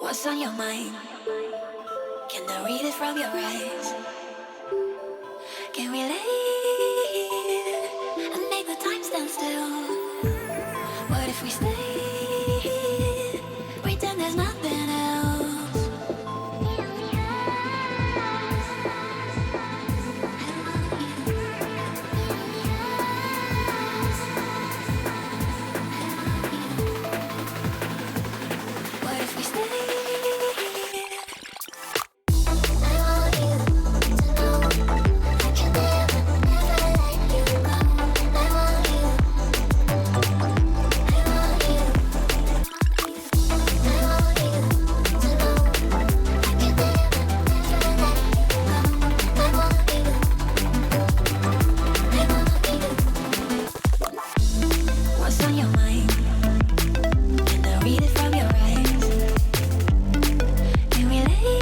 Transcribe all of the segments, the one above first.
What's on your mind? Can I read it from your eyes? Can we leave and make the time stand still? What if we stay? Pretend there's nothing else. What if we stay? What's on your mind? Can I read it from your eyes? Can we leave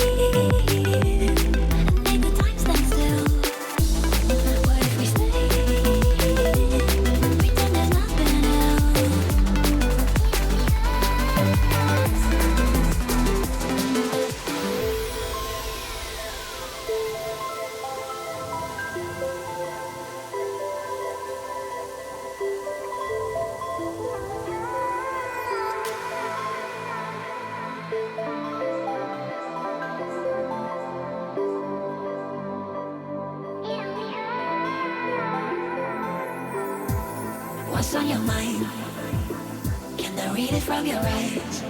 and make the time stand still? What if we stay? Pretend there's nothing else. What's on your mind? Can I read it from your eyes?